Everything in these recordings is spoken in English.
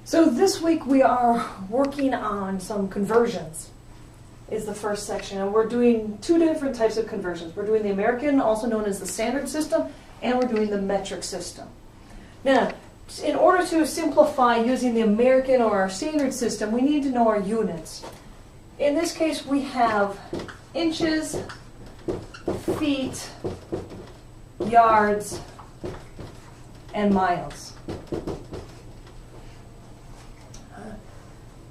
So this week we are working on some conversions, is the first section. And we're doing two different types of conversions. We're doing the American, also known as the standard system, and we're doing the metric system. Now, in order to simplify using the American or our standard system, we need to know our units. In this case, we have inches, feet, yards, and miles.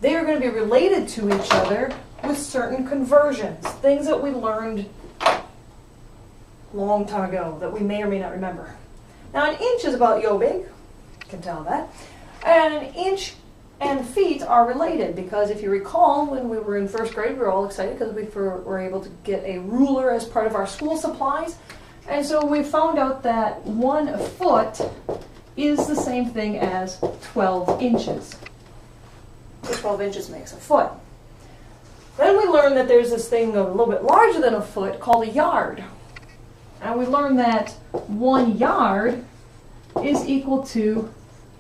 They are going to be related to each other with certain conversions, things that we learned a long time ago that we may or may not remember. Now, an inch is about yo big, you can tell that, and an inch and feet are related because if you recall, when we were in first grade, we were all excited because we were able to get a ruler as part of our school supplies, and so we found out that 1 foot is the same thing as 12 inches. 12 inches makes a foot. Then we learned that there's this thing a little bit larger than a foot called a yard. And we learned that 1 yard is equal to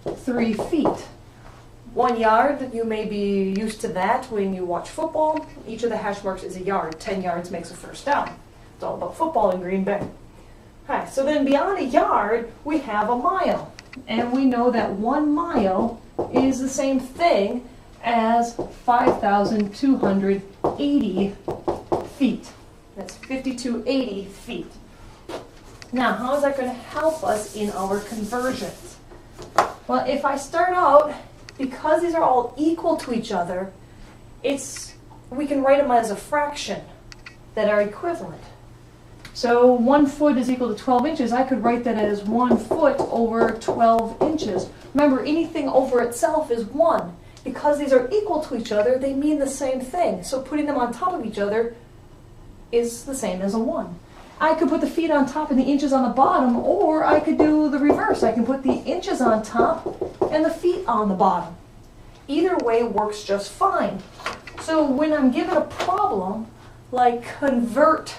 3 feet. 1 yard, you may be used to that when you watch football. Each of the hash marks is a yard. 10 yards makes a first down. It's all about football in Green Bay. Okay, so then beyond a yard, we have a mile. And we know that 1 mile is the same thing as 5,280 feet. That's 5,280 feet. Now, how is that going to help us in our conversions? Well, if I start out, because these are all equal to each other, we can write them as a fraction that are equivalent. So 1 foot is equal to 12 inches. I could write that as 1 foot over 12 inches. Remember, anything over itself is 1. Because these are equal to each other, they mean the same thing. So putting them on top of each other is the same as a 1. I could put the feet on top and the inches on the bottom, or I could do the reverse. I can put the inches on top and the feet on the bottom. Either way works just fine. So when I'm given a problem, like convert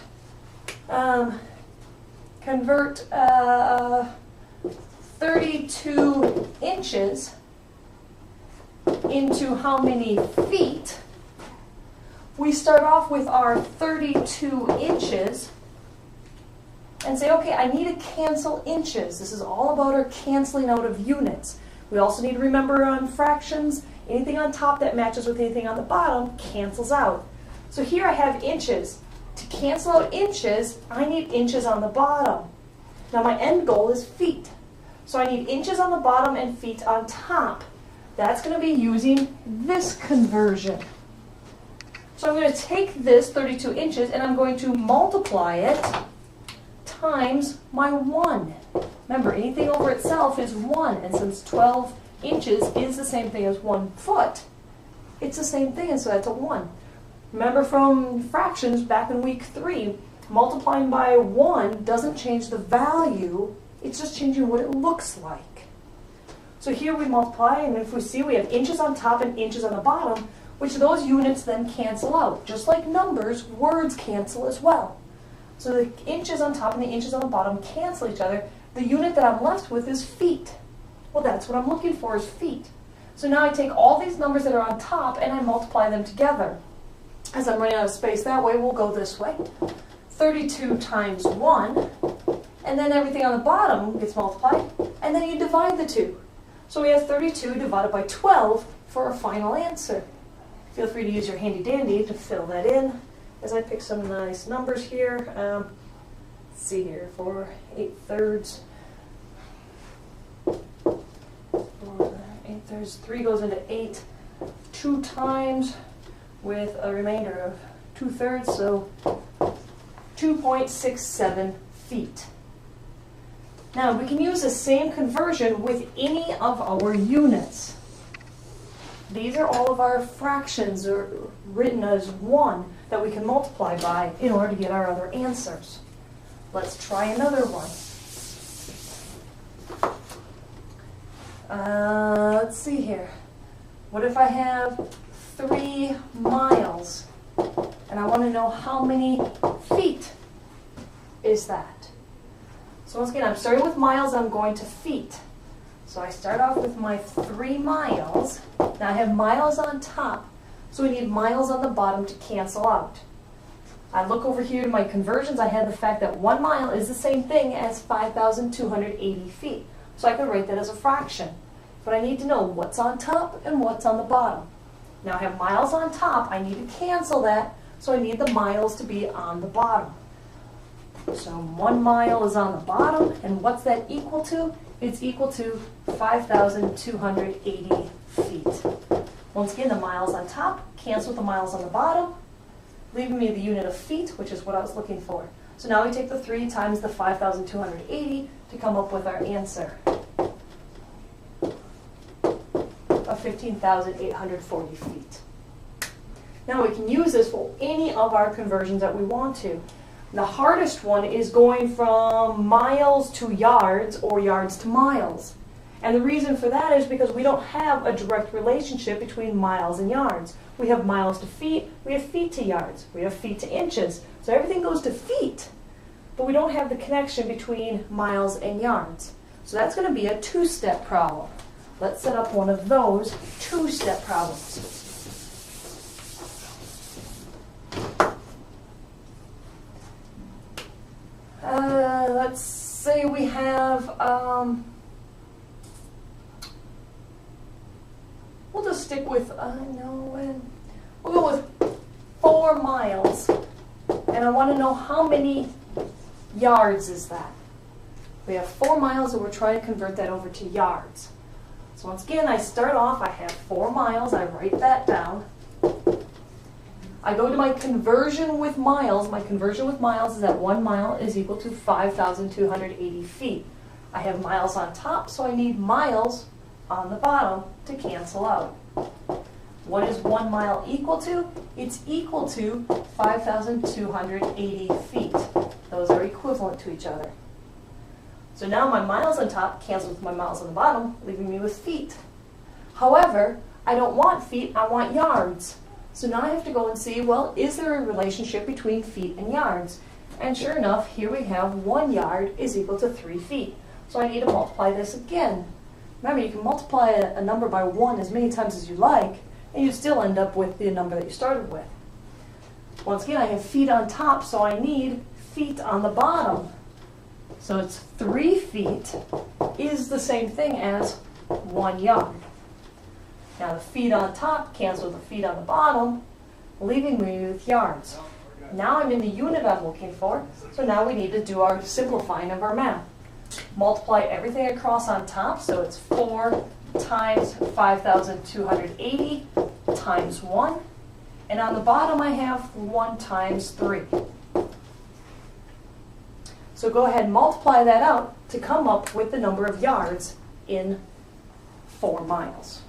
32 inches into how many feet, we start off with our 32 inches and say, okay, I need to cancel inches. This is all about our canceling out of units. We also need to remember on fractions, anything on top that matches with anything on the bottom cancels out. So here I have inches. To cancel out inches, I need inches on the bottom. Now my end goal is feet. So I need inches on the bottom and feet on top. That's going to be using this conversion. So I'm going to take this 32 inches and I'm going to multiply it times my 1. Remember, anything over itself is 1, and since 12 inches is the same thing as 1 foot, it's the same thing, and so that's a 1. Remember from fractions back in week 3, multiplying by 1 doesn't change the value, it's just changing what it looks like. So here we multiply, and if we see we have inches on top and inches on the bottom, which those units then cancel out. Just like numbers, words cancel as well. So the inches on top and the inches on the bottom cancel each other. The unit that I'm left with is feet. Well, that's what I'm looking for, is feet. So now I take all these numbers that are on top and I multiply them together. As I'm running out of space that way, we'll go this way. 32 times 1, and then everything on the bottom gets multiplied, and then you divide the two. So we have 32 divided by 12 for our final answer. Feel free to use your handy dandy to fill that in as I pick some nice numbers here. Let's see here, 4 8/3. 4 8/3, 3 goes into 8 2 times with a remainder of 2/3, so 2.67 feet. Now, we can use the same conversion with any of our units. These are all of our fractions written as 1 that we can multiply by in order to get our other answers. Let's try another one. Let's see here. What if I have 3 miles and I want to know how many feet is that? So once again, I'm starting with miles, I'm going to feet. So So I start off with my 3 miles. Now I have miles on top, so we need miles on the bottom to cancel out. I look over here to my conversions. I have the fact that 1 mile is the same thing as 5,280 feet. So I can write that as a fraction. But I need to know what's on top and what's on the bottom. Now I have miles on top. I need to cancel that, so I need the miles to be on the bottom. So 1 mile is on the bottom, and what's that equal to? It's equal to 5,280 feet. Once again, the miles on top cancel with the miles on the bottom, leaving me the unit of feet, which is what I was looking for. So now we take the 3 times the 5,280 to come up with our answer of 15,840 feet. Now we can use this for any of our conversions that we want to. The hardest one is going from miles to yards or yards to miles. And the reason for that is because we don't have a direct relationship between miles and yards. We have miles to feet, we have feet to yards, we have feet to inches. So everything goes to feet, but we don't have the connection between miles and yards. So that's going to be a 2-step problem. Let's set up one of those 2-step problems. Let's say we have, we'll just stick with, we'll go with 4 miles, and I want to know how many yards is that. We have 4 miles, and we're trying to convert that over to yards. So once again, I start off, I have 4 miles, I write that down. I go to my conversion with miles. My conversion with miles is that 1 mile is equal to 5,280 feet. I have miles on top, so I need miles on the bottom to cancel out. What is 1 mile equal to? It's equal to 5,280 feet. Those are equivalent to each other. So now my miles on top cancel with my miles on the bottom, leaving me with feet. However, I don't want feet, I want yards. So now I have to go and see, well, is there a relationship between feet and yards? And sure enough, here we have 1 yard is equal to 3 feet. So I need to multiply this again. Remember, you can multiply a number by 1 as many times as you like, and you still end up with the number that you started with. Once again, I have feet on top, so I need feet on the bottom. So it's 3 feet is the same thing as 1 yard. Now the feet on top cancel the feet on the bottom, leaving me with yards. Now I'm in the unit I'm looking for, so now we need to do our simplifying of our math. Multiply everything across on top, so it's 4 times 5,280 times 1. And on the bottom I have 1 times 3. So go ahead and multiply that out to come up with the number of yards in 4 miles.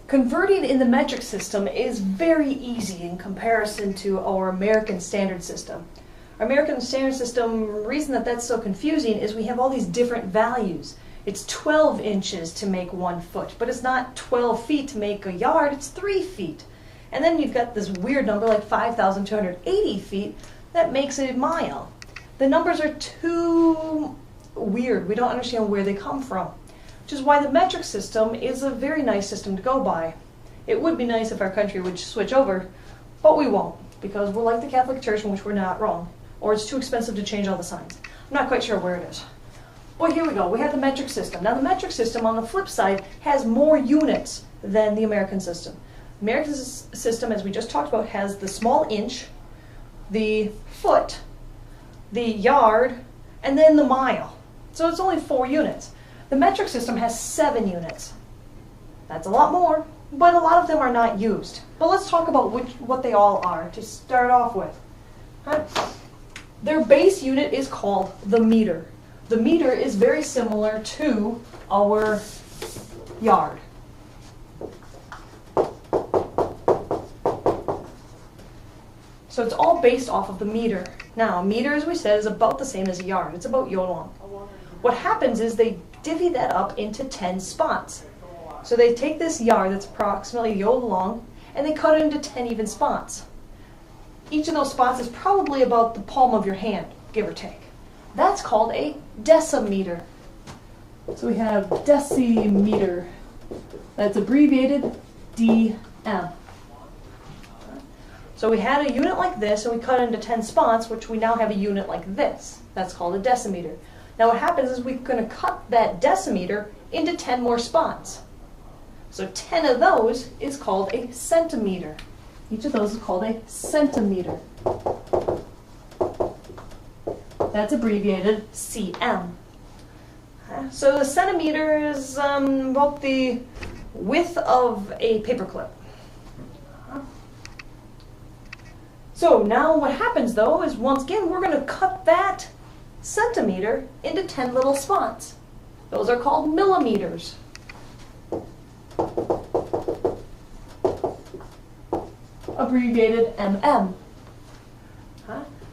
Converting in the metric system is very easy in comparison to our American standard system. Our American standard system, the reason that that's so confusing is we have all these different values. It's 12 inches to make 1 foot, but it's not 12 feet to make a yard, it's 3 feet. And then you've got this weird number like 5,280 feet that makes it a mile. The numbers are too weird. We don't understand where they come from. Which is why the metric system is a very nice system to go by. It would be nice if our country would switch over, but we won't, because we're like the Catholic Church, in which we're not wrong. Or it's too expensive to change all the signs. I'm not quite sure where it is. Well, here we go. We have the metric system. Now, the metric system, on the flip side, has more units than the American system. The American system, as we just talked about, has the small inch, the foot, the yard, and then the mile. So it's only 4 units. The metric system has 7 units. That's a lot more, but a lot of them are not used. But let's talk about what they all are to start off with. Their base unit is called the meter. The meter is very similar to our yard. So it's all based off of the meter. Now, a meter, as we said, is about the same as a yard. It's about yo long. What happens is they divvy that up into 10 spots. So they take this yard that's approximately a yard long, and they cut it into 10 even spots. Each of those spots is probably about the palm of your hand, give or take. That's called a decimeter. So we have decimeter. That's abbreviated DM. So we had a unit like this, and we cut it into 10 spots, which we now have a unit like this. That's called a decimeter. Now what happens is we're going to cut that decimeter into 10 more spots. So 10 of those is called a centimeter. Each of those is called a centimeter. That's abbreviated cm. So the centimeter is about the width of a paperclip. So now what happens though is once again we're going to cut that centimeter into 10 little spots. Those are called millimeters. Abbreviated mm.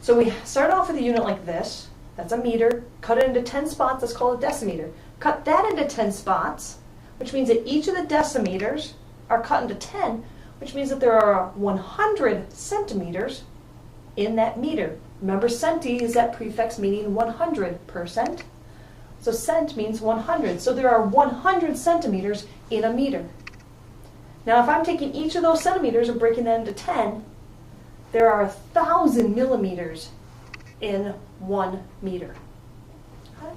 So we start off with a unit like this. That's a meter. Cut it into 10 spots. That's called a decimeter. Cut that into 10 spots, which means that each of the decimeters are cut into 10, which means that there are 100 centimeters in that meter. Remember, centi is that prefix meaning 100%. So cent means 100. So there are 100 centimeters in a meter. Now if I'm taking each of those centimeters and breaking that into 10, there are 1,000 millimeters in 1 meter. Okay?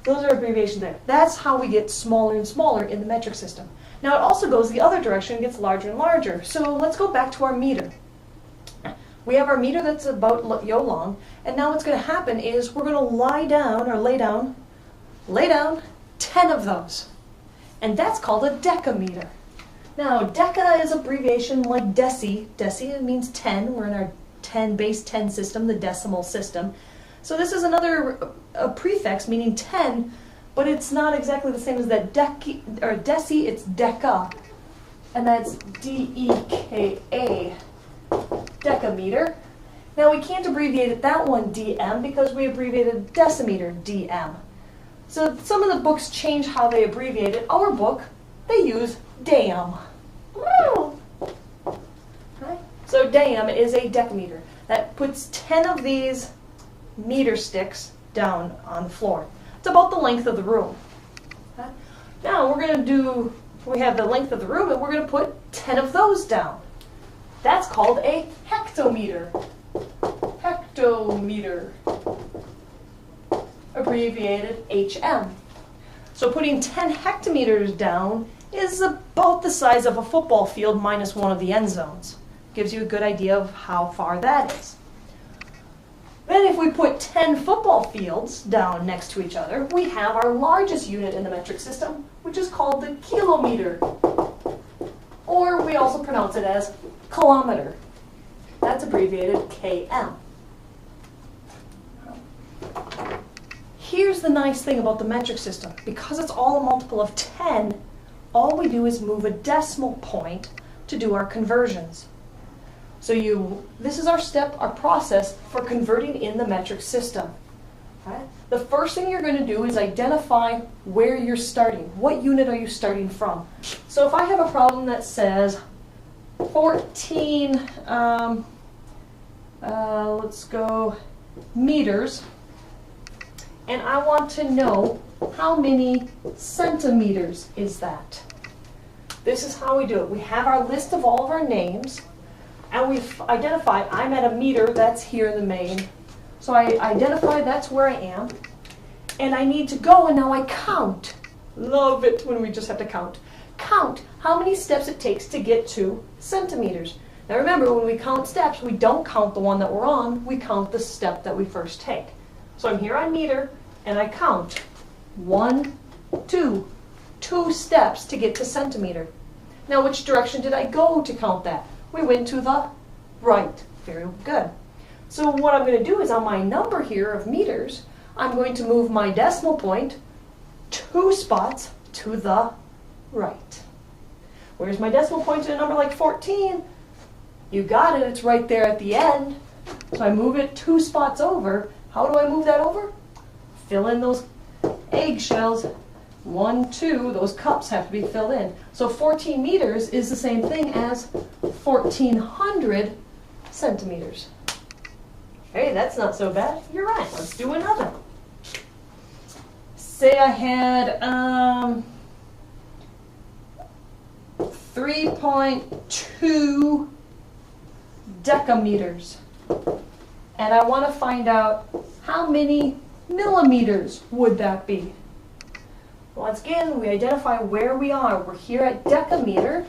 Those are abbreviations there. That's how we get smaller and smaller in the metric system. Now it also goes the other direction and gets larger and larger. So let's go back to our meter. We have our meter that's about yo long, and now what's going to happen is we're going to lay down 10 of those. And that's called a decameter. Now, deca is abbreviation like deci. Deci means 10. We're in our base 10 system, the decimal system. So this is another prefix meaning 10, but it's not exactly the same as that deci, it's deca. And that's D-E-K-A, decameter. Now we can't abbreviate it that one DM because we abbreviated decimeter DM. So some of the books change how they abbreviate it. Our book, they use DAM. Okay. So DAM is a decameter. That puts 10 of these meter sticks down on the floor. It's about the length of the room. Okay. Now we have the length of the room and we're going to put 10 of those down. That's called a hectometer. Hectometer. Abbreviated HM. So putting 10 hectometers down is about the size of a football field minus one of the end zones. Gives you a good idea of how far that is. Then if we put 10 football fields down next to each other, we have our largest unit in the metric system, which is called the kilometer. Or we also pronounce it as kilometer. That's abbreviated KM. Here's the nice thing about the metric system. Because it's all a multiple of 10, all we do is move a decimal point to do our conversions. So this is our step, our process for converting in the metric system. Okay? The first thing you're going to do is identify where you're starting. What unit are you starting from? So if I have a problem that says 14, let's go meters, and I want to know how many centimeters is that. This is how we do it. We have our list of all of our names, and we've identified I'm at a meter, that's here in the main. So I identify that's where I am, and I need to go and now I count. Love it when we just have to count. Count how many steps it takes to get to centimeters. Now remember, when we count steps, we don't count the one that we're on, we count the step that we first take. So I'm here on meter, and I count 1, 2, 2 steps to get to centimeter. Now which direction did I go to count that? We went to the right. Very good. So what I'm going to do is on my number here of meters, I'm going to move my decimal point 2 spots to the right. Where's my decimal point in a number like 14? You got it, it's right there at the end. So I move it 2 spots over. How do I move that over? Fill in those eggshells 1, 2, those cups have to be filled in. So 14 meters is the same thing as 1,400 centimeters. Hey, that's not so bad. You're right. Let's do another. Say I had 3.2 decameters. And I want to find out how many millimeters would that be. Once again, we identify where we are. We're here at decameter.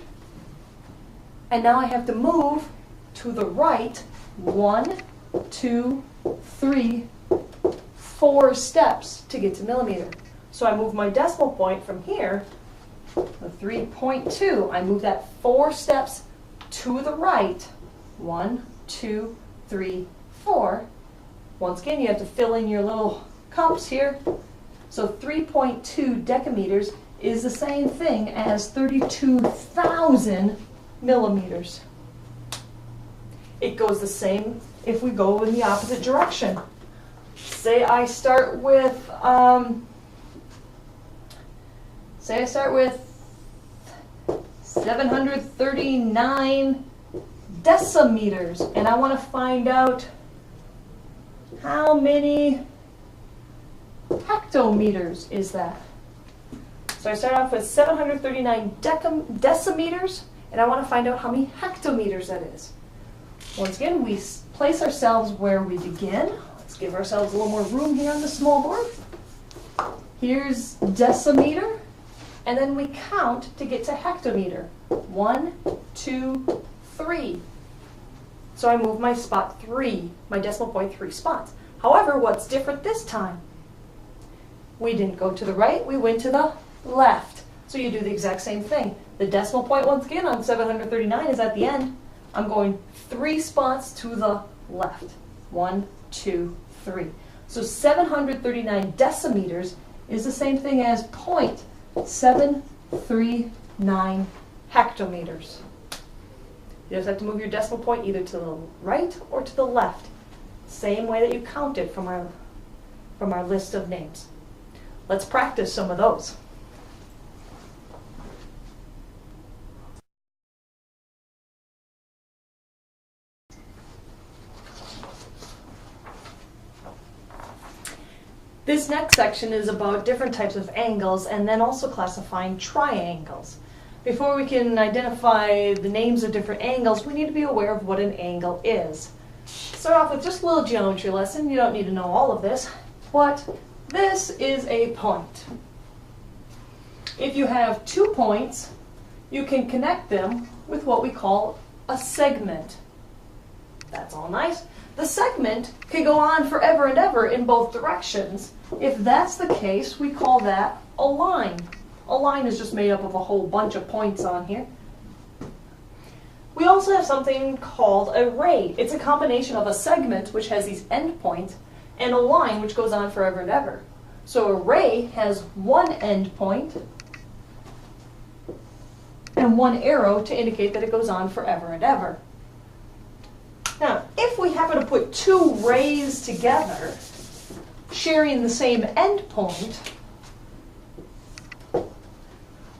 And now I have to move to the right 1, 2, 3, 4 steps to get to millimeter. So I move my decimal point from here, the 3.2. I move that 4 steps to the right. 1, 2, 3, 4. Once again, you have to fill in your little cups here. So 3.2 decameters is the same thing as 32,000 millimeters. It goes the same if we go in the opposite direction. Say I start with, 739 decimeters, and I want to find out how many hectometers is that. So I start off with 739 decimeters, and I want to find out how many hectometers that is. Once again, we place ourselves where we begin. Let's give ourselves a little more room here on the small board. Here's decimeter, and then we count to get to hectometer. 1, 2, 3. So I move my spot 3, my decimal point 3 spots. However, what's different this time? We didn't go to the right, we went to the left. So you do the exact same thing. The decimal point, once again, on 739 is at the end. I'm going 3 spots to the left. 1, 2, 3. So 739 decimeters is the same thing as 0.739 hectometers. You just have to move your decimal point either to the right or to the left. Same way that you counted from our list of names. Let's practice some of those. This next section is about different types of angles and then also classifying triangles. Before we can identify the names of different angles, we need to be aware of what an angle is. Start off with just a little geometry lesson. You don't need to know all of this, but this is a point. If you have 2 points, you can connect them with what we call a segment. That's all nice. The segment can go on forever and ever in both directions. If that's the case, we call that a line. A line is just made up of a whole bunch of points on here. We also have something called a ray. It's a combination of a segment, which has these endpoints, and a line, which goes on forever and ever. So a ray has one endpoint and one arrow to indicate that it goes on forever and ever. Now, if we happen to put 2 rays together, sharing the same endpoint,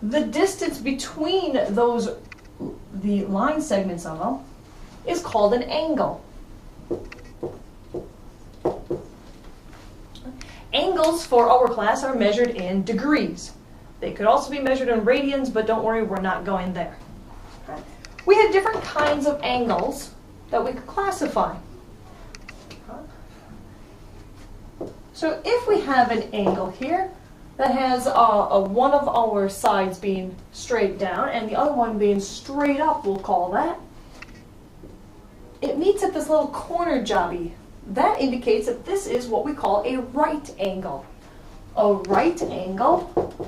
the distance between the line segments of them, is called an angle. Angles for our class are measured in degrees. They could also be measured in radians, but don't worry, we're not going there. We have different kinds of angles that we could classify. So if we have an angle here that has one of our sides being straight down and the other one being straight up, we'll call that, it meets at this little corner jobby. That indicates that this is what we call a right angle. A right angle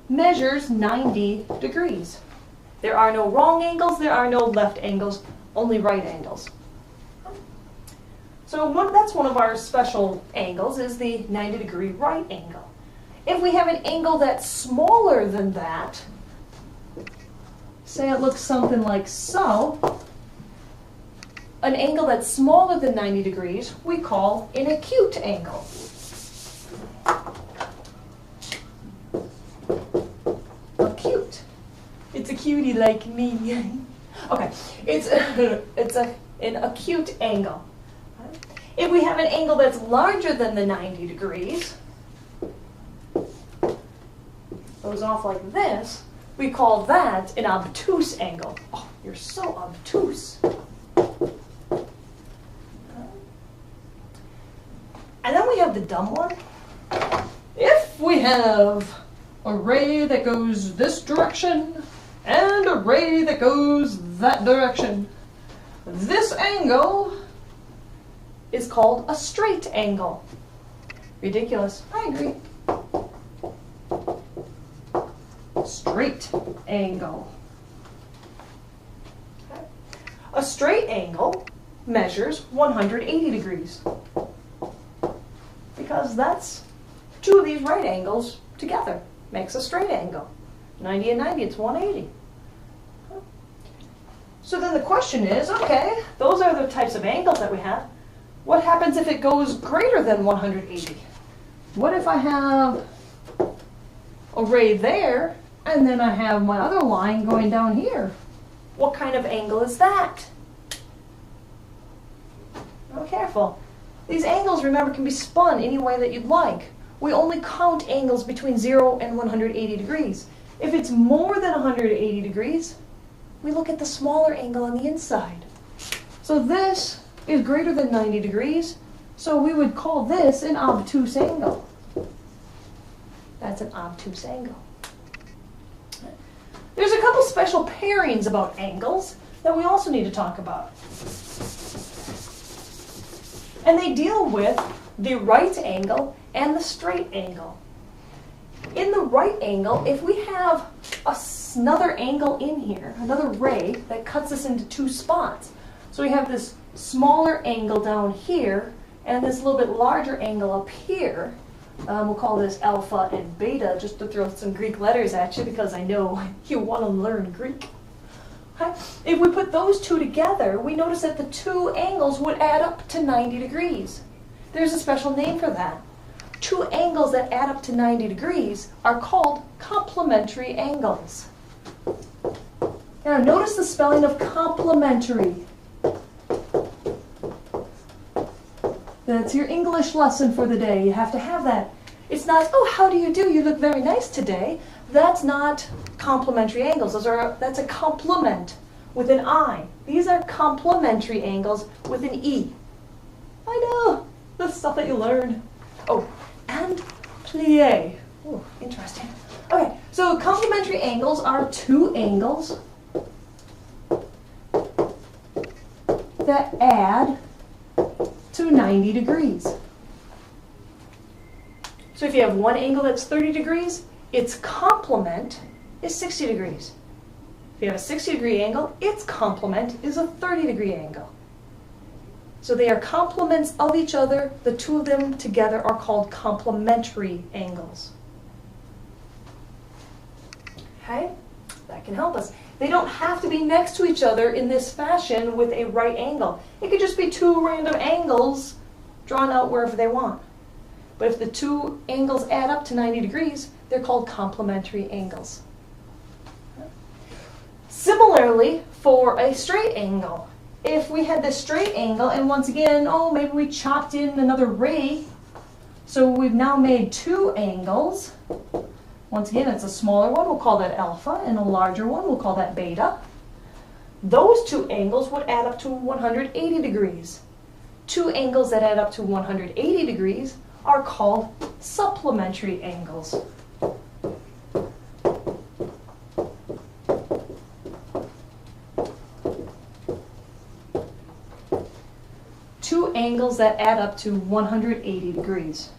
measures 90 degrees. There are no wrong angles, there are no left angles, only right angles. So that's one of our special angles, is the 90-degree right angle. If we have an angle that's smaller than that, say it looks something like so, an angle that's smaller than 90 degrees we call an acute angle. be like me. Okay, it's an acute angle. If we have an angle that's larger than the 90 degrees, goes off like this, we call that an obtuse angle. Oh, you're so obtuse. And then we have the dumb one. If we have a ray that goes this direction and a ray that goes that direction, this angle is called a straight angle. Ridiculous. I agree. Straight angle. Okay. A straight angle measures 180 degrees. Because that's two of these right angles together makes a straight angle. 90 and 90, it's 180. So then the question is, okay, those are the types of angles that we have. What happens if it goes greater than 180? What if I have a ray there, and then I have my other line going down here? What kind of angle is that? Oh, careful. These angles, remember, can be spun any way that you'd like. We only count angles between 0 and 180 degrees. If it's more than 180 degrees, we look at the smaller angle on the inside. So this is greater than 90 degrees, so we would call this an obtuse angle. That's an obtuse angle. There's a couple special pairings about angles that we also need to talk about. And they deal with the right angle and the straight angle. In the right angle, if we have another angle in here, another ray that cuts us into two spots, so we have this smaller angle down here and this little bit larger angle up here, we'll call this alpha and beta, just to throw some Greek letters at you because I know you want to learn Greek. Okay. If we put those two together, we notice that the two angles would add up to 90 degrees. There's a special name for that. Two angles that add up to 90 degrees are called complementary angles. Now notice the spelling of complementary. That's your English lesson for the day. You have to have that. It's not, oh, how do you do? You look very nice today. That's not complementary angles. That's a complement with an I. These are complementary angles with an E. I know, the stuff that you learned. Oh, and plie. Oh, interesting. Okay, so complementary angles are two angles that add to 90 degrees. So if you have one angle that's 30 degrees, its complement is 60 degrees. If you have a 60-degree angle, its complement is a 30-degree angle. So they are complements of each other. The two of them together are called complementary angles. Okay? That can help us. They don't have to be next to each other in this fashion with a right angle. It could just be two random angles drawn out wherever they want. But if the two angles add up to 90 degrees, they're called complementary angles. Similarly, for a straight angle, if we had this straight angle, and once again, oh, maybe we chopped in another ray, so we've now made two angles. Once again, it's a smaller one, we'll call that alpha, and a larger one, we'll call that beta. Those two angles would add up to 180 degrees. Two angles that add up to 180 degrees are called supplementary angles. Two angles that add up to 180 degrees.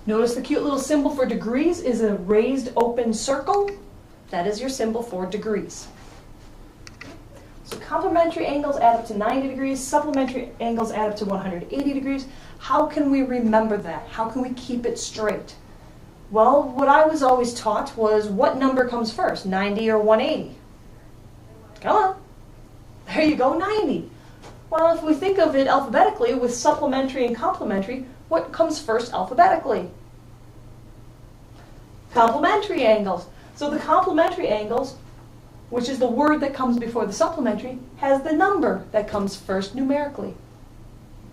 Notice the cute little symbol for degrees is a raised open circle. That is your symbol for degrees. So complementary angles add up to 90 degrees, supplementary angles add up to 180 degrees. How can we remember that? How can we keep it straight? Well, what I was always taught was what number comes first, 90 or 180? Come on. There you go, 90. Well, if we think of it alphabetically with supplementary and complementary, What comes first alphabetically? Complementary angles. So the complementary angles, which is the word that comes before the supplementary, has the number that comes first numerically.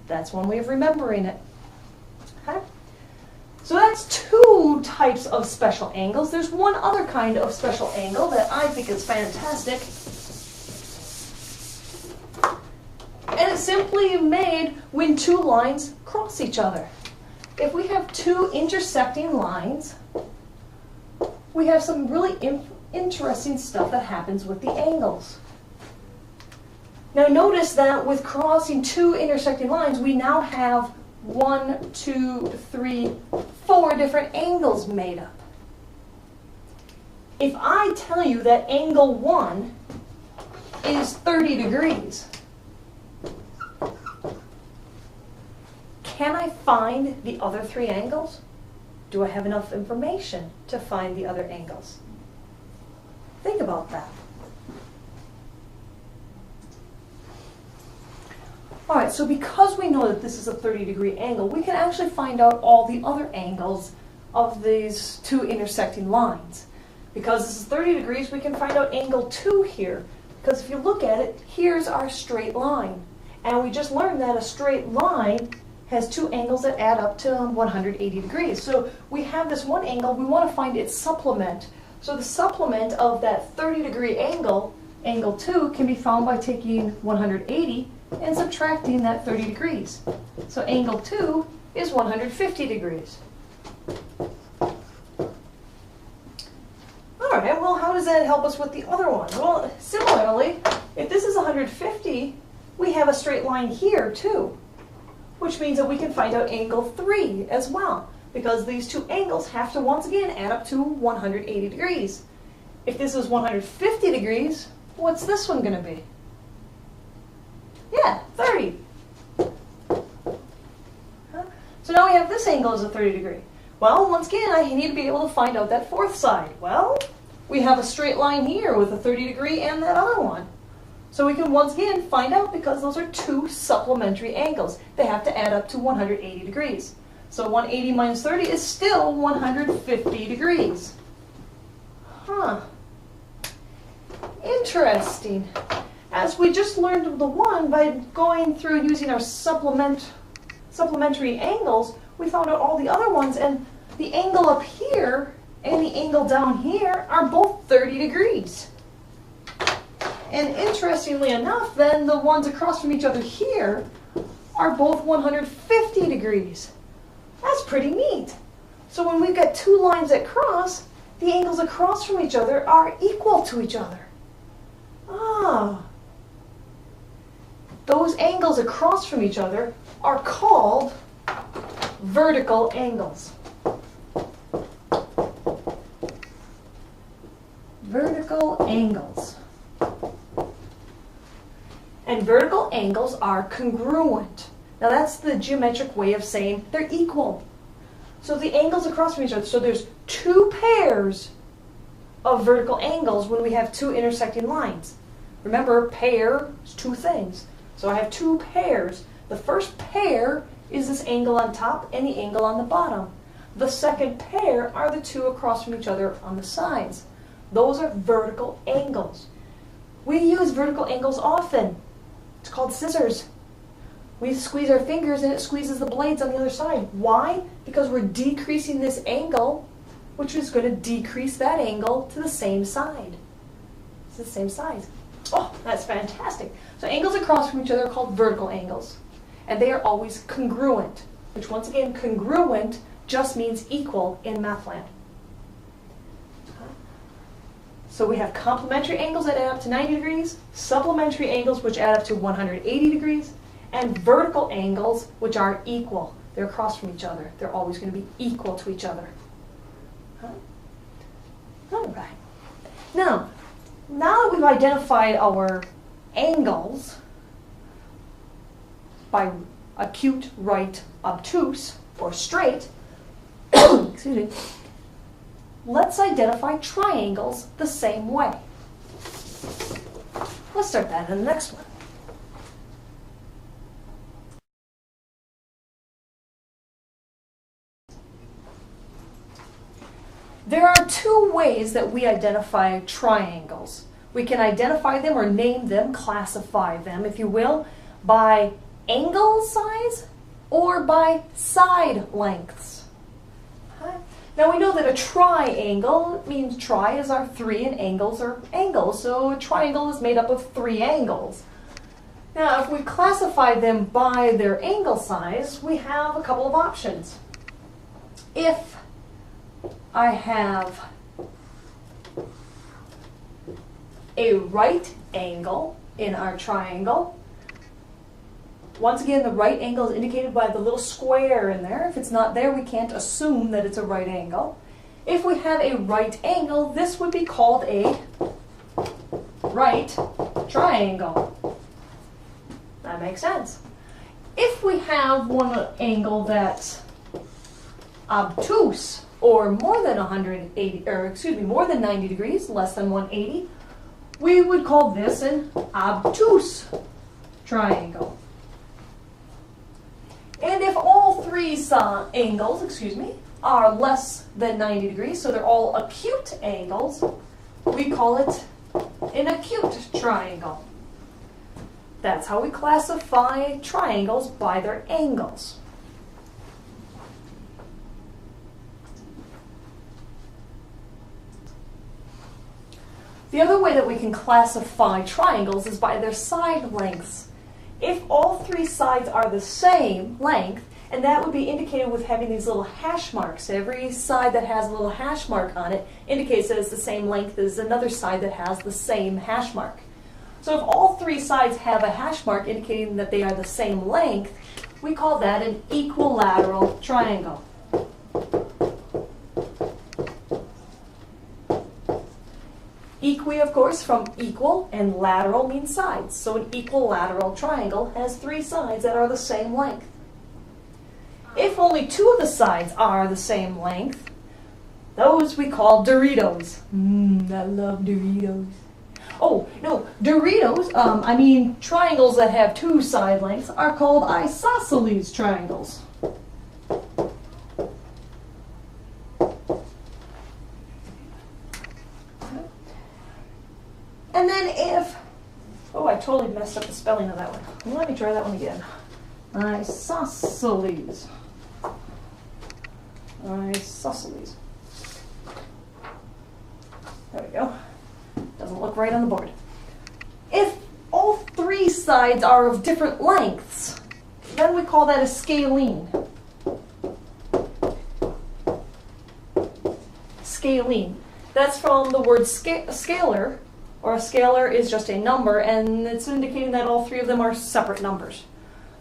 That's one way of remembering it. Okay? So that's two types of special angles. There's one other kind of special angle that I think is fantastic. And it's simply made when two lines cross each other. If we have two intersecting lines, we have some really interesting stuff that happens with the angles. Now notice that with crossing two intersecting lines, we now have 1, 2, 3, 4 different angles made up. If I tell you that angle 1 is 30 degrees, can I find the other 3 angles? Do I have enough information to find the other angles? Think about that. All right, so because we know that this is a 30-degree angle, we can actually find out all the other angles of these two intersecting lines. Because this is 30 degrees, we can find out angle 2 here. Because if you look at it, here's our straight line. And we just learned that a straight line has 2 angles that add up to 180 degrees. So we have this one angle, we want to find its supplement. So the supplement of that 30-degree angle, angle 2, can be found by taking 180 and subtracting that 30 degrees. So angle 2 is 150 degrees. All right, well, how does that help us with the other one? Well, similarly, if this is 150, we have a straight line here too, which means that we can find out angle 3 as well, because these two angles have to once again add up to 180 degrees. If this is 150 degrees, what's this one going to be? Yeah, 30. So now we have this angle as a 30 degree. Well, once again, I need to be able to find out that fourth side. Well, we have a straight line here with a 30 degree and that other one. So we can once again find out because those are two supplementary angles. They have to add up to 180 degrees. So 180 minus 30 is still 150 degrees. Huh. Interesting. As we just learned the one by going through using our supplementary angles, we found out all the other ones, and the angle up here and the angle down here are both 30 degrees. And interestingly enough, then the ones across from each other here are both 150 degrees. That's pretty neat. So when we've got two lines that cross, the angles across from each other are equal to each other. Ah. Those angles across from each other are called vertical angles. Vertical angles. And vertical angles are congruent. Now that's the geometric way of saying they're equal. So the angles across from each other, so there's two pairs of vertical angles when we have two intersecting lines. Remember, pair is two things. So I have two pairs. The first pair is this angle on top and the angle on the bottom. The second pair are the two across from each other on the sides. Those are vertical angles. We use vertical angles often. It's called scissors. We squeeze our fingers and it squeezes the blades on the other side. Why? Because we're decreasing this angle, which is going to decrease that angle to the same side. It's the same size. Oh, that's fantastic. So angles across from each other are called vertical angles. And they are always congruent, which once again, congruent just means equal in Mathland. So we have complementary angles that add up to 90 degrees, supplementary angles which add up to 180 degrees, and vertical angles which are equal. They're across from each other. They're always going to be equal to each other. All right. Now that we've identified our angles by acute, right, obtuse, or straight, excuse me, let's identify triangles the same way. Let's start that in the next one. two ways that we identify triangles. We can identify them or name them, classify them, if you will, by angle size or by side lengths. Okay. Now we know that a triangle means tri is our 3 and angles are angles, so a triangle is made up of 3 angles. Now if we classify them by their angle size, we have a couple of options. If I have a right angle in our triangle, once again the right angle is indicated by the little square in there. If it's not there, we can't assume that it's a right angle. If we have a right angle, this would be called a right triangle. That makes sense. If we have one angle that's obtuse, or more than 90 degrees, less than 180, we would call this an obtuse triangle. And if all three angles, are less than 90 degrees, so they're all acute angles, we call it an acute triangle. That's how we classify triangles, by their angles. The other way that we can classify triangles is by their side lengths. If all three sides are the same length, and that would be indicated with having these little hash marks. Every side that has a little hash mark on it indicates that it's the same length as another side that has the same hash mark. So if all three sides have a hash mark indicating that they are the same length, we call that an equilateral triangle. Equi, of course, from equal, and lateral means sides. So an equilateral triangle has three sides that are the same length. If only two of the sides are the same length, those we call Doritos. I love Doritos. Oh, no, Doritos, triangles that have two side lengths are called isosceles triangles. And then if, I totally messed up the spelling of that one. Let me try that one again. Isosceles. Isosceles. There we go. Doesn't look right on the board. If all three sides are of different lengths, then we call that a scalene. Scalene. That's from the word scalar, or a scalar is just a number, and it's indicating that all three of them are separate numbers.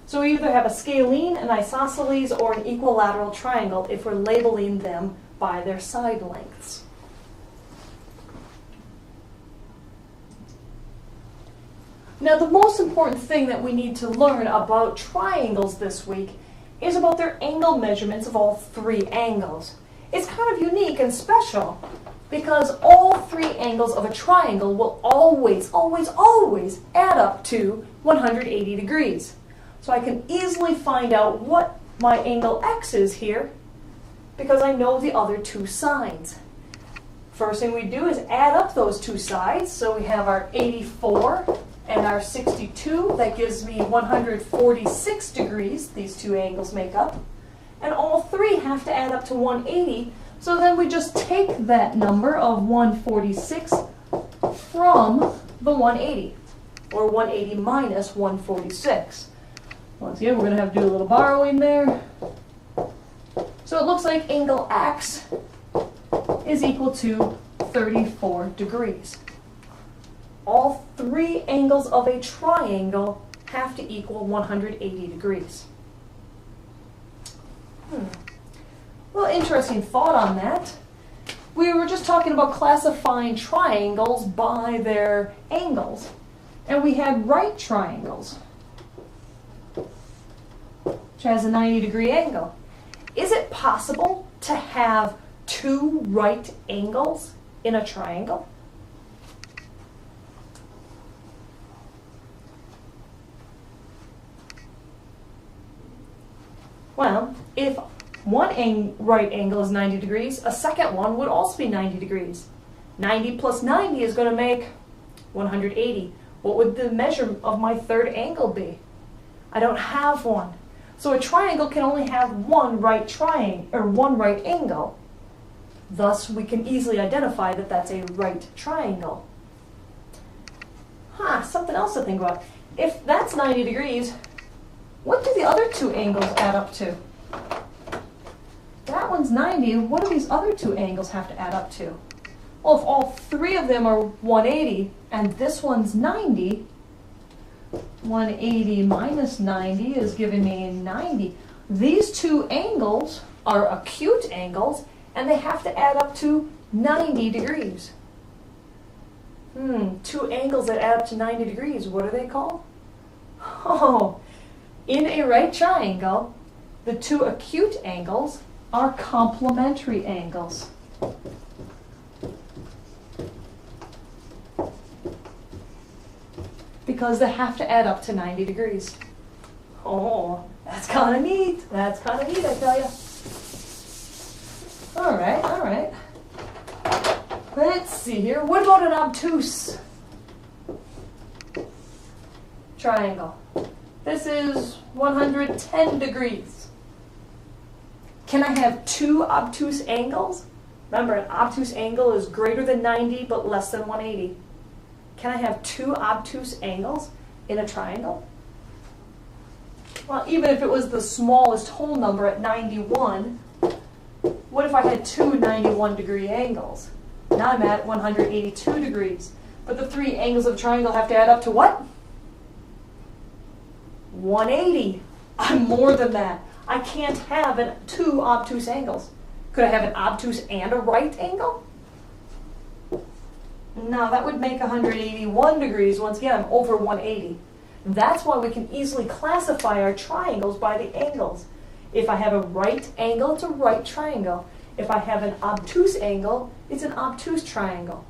So we either have a scalene, an isosceles, or an equilateral triangle if we're labeling them by their side lengths. Now, the most important thing that we need to learn about triangles this week is about their angle measurements of all three angles. It's kind of unique and special because all three angles of a triangle will always, always, always add up to 180 degrees. So I can easily find out what my angle X is here because I know the other two sides. First thing we do is add up those two sides. So we have our 84 and our 62. That gives me 146 degrees, these two angles make up. And all three have to add up to 180. So then we just take that number of 146 from the 180, or 180 minus 146. Once again, we're going to have to do a little borrowing there. So it looks like angle X is equal to 34 degrees. All three angles of a triangle have to equal 180 degrees. Well, interesting thought on that. We were just talking about classifying triangles by their angles, and we had right triangles, which has a 90-degree angle. Is it possible to have two right angles in a triangle? Well, if right angle is 90 degrees, a second one would also be 90 degrees. 90 plus 90 is going to make 180. What would the measure of my third angle be? I don't have one. So a triangle can only have one right angle. Thus, we can easily identify that that's a right triangle. Something else to think about. If that's 90 degrees, what do the other two angles add up to? That one's 90. What do these other two angles have to add up to? Well, if all three of them are 180 and this one's 90, 180 minus 90 is giving me 90. These two angles are acute angles, and they have to add up to 90 degrees. Two angles that add up to 90 degrees, what are they called? Oh, in a right triangle, the two acute angles are complementary angles. Because they have to add up to 90 degrees. Oh, that's kind of neat. That's kind of neat, I tell you. All right. Let's see here. What about an obtuse triangle? This is 110 degrees. Can I have two obtuse angles? Remember, an obtuse angle is greater than 90 but less than 180. Can I have two obtuse angles in a triangle? Well, even if it was the smallest whole number at 91, what if I had two 91-degree angles? Now I'm at 182 degrees. But the three angles of a triangle have to add up to what? 180. I'm more than that. I can't have two obtuse angles. Could I have an obtuse and a right angle? No, that would make 181 degrees. Once again, I'm over 180. That's why we can easily classify our triangles by the angles. If I have a right angle, it's a right triangle. If I have an obtuse angle, it's an obtuse triangle.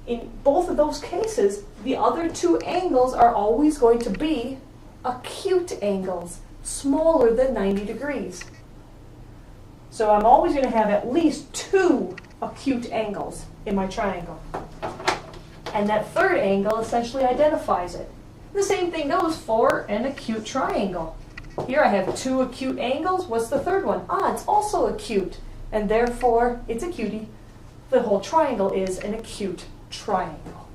In both of those cases, the other two angles are always going to be acute angles, smaller than 90 degrees. So I'm always going to have at least two acute angles in my triangle. And that third angle essentially identifies it. The same thing goes for an acute triangle. Here I have two acute angles. What's the third one? It's also acute. And therefore, it's a cutie. The whole triangle is an acute triangle.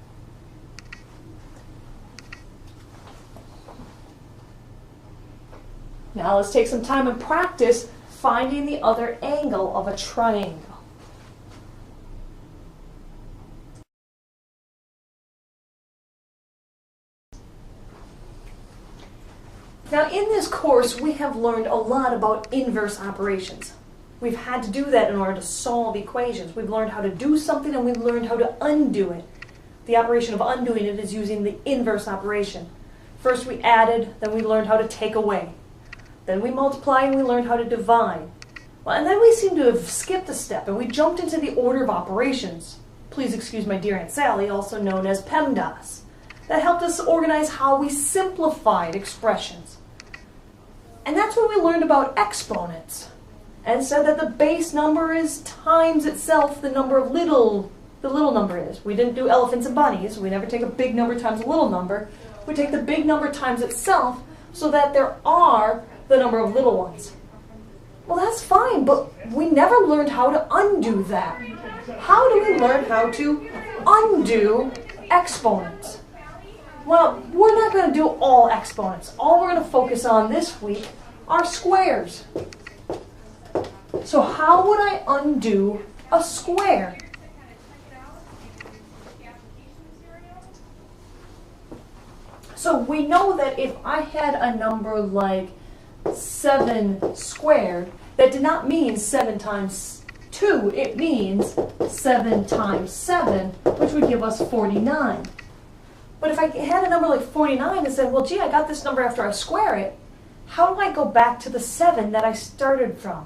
Now let's take some time and practice finding the other angle of a triangle. Now in this course, we have learned a lot about inverse operations. We've had to do that in order to solve equations. We've learned how to do something and we've learned how to undo it. The operation of undoing it is using the inverse operation. First we added, then we learned how to take away. Then we multiplied and we learned how to divide. Well, and then we seem to have skipped a step and we jumped into the order of operations. Please excuse my dear Aunt Sally, also known as PEMDAS. That helped us organize how we simplified expressions. And that's when we learned about exponents and said that the base number is times itself the number of the little number is. We didn't do elephants and bunnies. We never take a big number times a little number. We take the big number times itself so that there are the number of little ones. Well, that's fine, but we never learned how to undo that. How do we learn how to undo exponents? Well, we're not going to do all exponents. All we're going to focus on this week are squares. So how would I undo a square? So we know that if I had a number like 7 squared, that did not mean 7 times 2. It means 7 times 7, which would give us 49. But if I had a number like 49 and said, well, gee, I got this number after I square it, how do I go back to the 7 that I started from?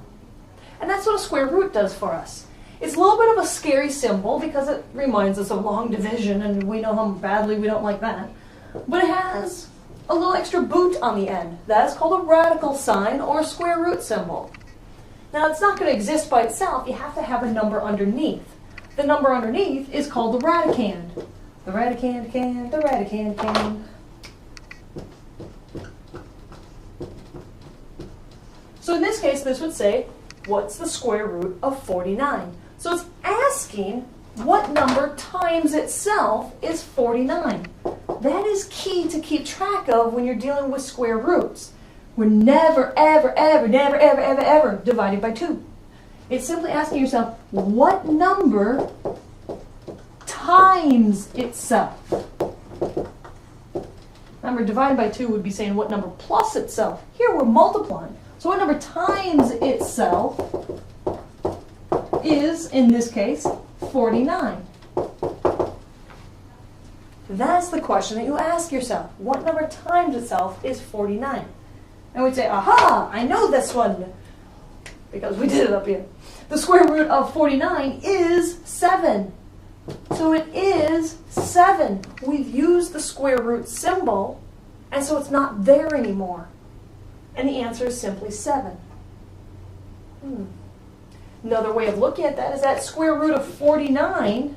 And that's what a square root does for us. It's a little bit of a scary symbol because it reminds us of long division, and we know how badly we don't like that. But it has a little extra boot on the end. That is called a radical sign or a square root symbol. Now, it's not going to exist by itself. You have to have a number underneath. The number underneath is called the radicand. The radicand can, the radicand can. So in this case, this would say, what's the square root of 49? So it's asking what number times itself is 49. That is key to keep track of when you're dealing with square roots. We're never, ever, ever, never, ever, ever, ever divided by 2. It's simply asking yourself, what number times itself? Remember, divided by 2 would be saying what number plus itself. Here we're multiplying. So what number times itself is, in this case, 49. That's the question that you ask yourself. What number times itself is 49? And we'd say, aha, I know this one, because we did it up here. The square root of 49 is 7. So it is 7. We've used the square root symbol, and so it's not there anymore. And the answer is simply 7. Another way of looking at that is that square root of 49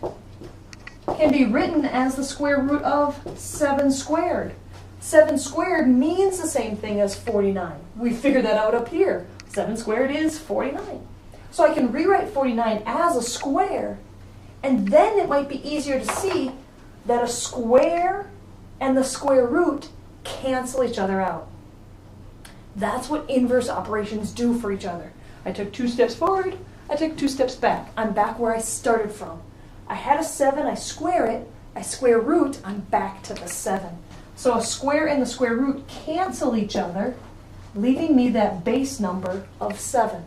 can be written as the square root of 7 squared. 7 squared means the same thing as 49. We figured that out up here. 7 squared is 49. So I can rewrite 49 as a square, and then it might be easier to see that a square and the square root cancel each other out. That's what inverse operations do for each other. I took 2 steps forward, I took 2 steps back. I'm back where I started from. I had a 7, I square it, I square root, I'm back to the 7. So a square and the square root cancel each other, leaving me that base number of 7.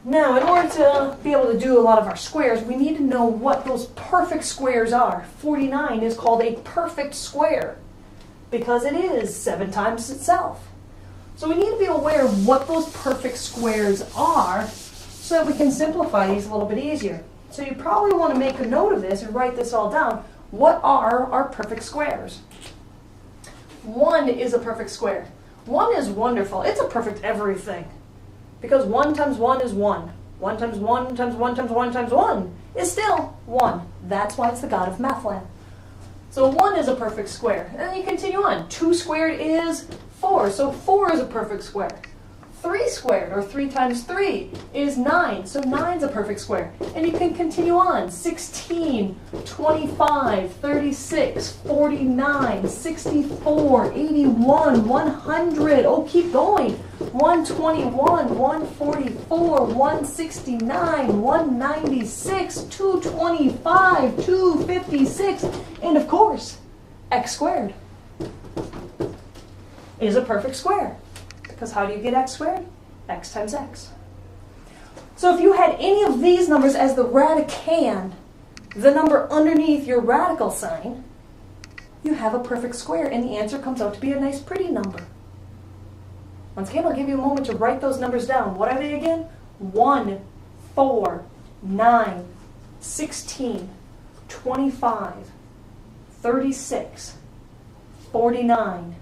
Now, in order to be able to do a lot of our squares, we need to know what those perfect squares are. 49 is called a perfect square because it is 7 times itself. So we need to be aware of what those perfect squares are so that we can simplify these a little bit easier. So you probably want to make a note of this and write this all down. What are our perfect squares? 1 is a perfect square. 1 is wonderful. It's a perfect everything. Because 1 times 1 is 1. 1 times 1 times 1 times 1 times 1 is still 1. That's why it's the god of Mathland. So 1 is a perfect square. And then you continue on. 2 squared is 4. So 4 is a perfect square. 3 squared, or 3 times 3, is 9. So 9 is a perfect square. And you can continue on. 16, 25, 36, 49, 64, 81, 100. Oh, keep going. 121, 144, 169, 196, 225, 256, and of course, x squared is a perfect square. Because how do you get x squared? X times x. So if you had any of these numbers as the radicand, the number underneath your radical sign, you have a perfect square, and the answer comes out to be a nice pretty number. Once again, I'll give you a moment to write those numbers down. What are they again? 1, 4, 9, 16, 25, 36, 49,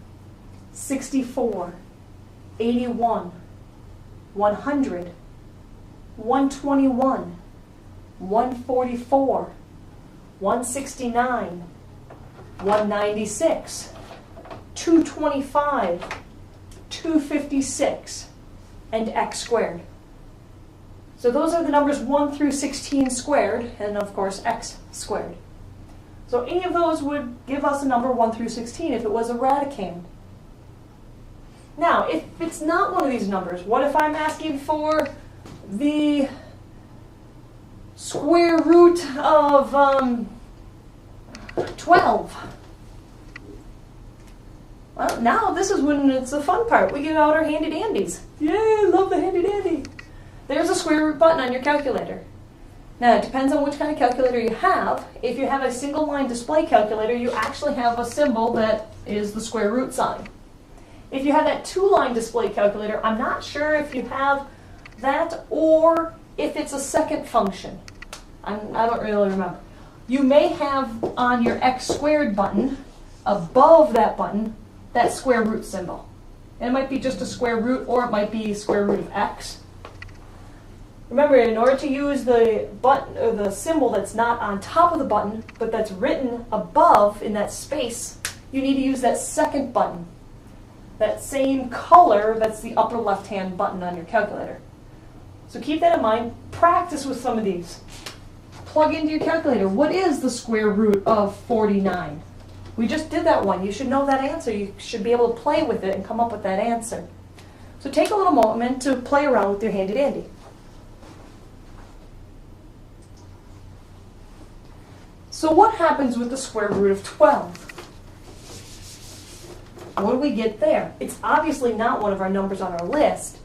64, 81, 100, 121, 144, 169, 196, 225, 256, and x squared. So those are the numbers 1 through 16 squared, and of course x squared. So any of those would give us a number 1 through 16 if it was a radicand. Now, if it's not one of these numbers, what if I'm asking for the square root of 12? Well, now this is when it's the fun part. We get out our handy dandies. Yay, love the handy dandy. There's a square root button on your calculator. Now, it depends on which kind of calculator you have. If you have a single line display calculator, you actually have a symbol that is the square root sign. If you have that 2-line display calculator, I'm not sure if you have that or if it's a second function. I don't really remember. You may have on your x squared button, above that button, that square root symbol. And it might be just a square root, or it might be square root of x. Remember, in order to use the button or the symbol that's not on top of the button, but that's written above in that space, you need to use that second button. That same color that's the upper left-hand button on your calculator. So keep that in mind. Practice with some of these. Plug into your calculator. What is the square root of 49? We just did that one. You should know that answer. You should be able to play with it and come up with that answer. So take a little moment to play around with your handy dandy. So what happens with the square root of 12? What do we get there? It's obviously not one of our numbers on our list.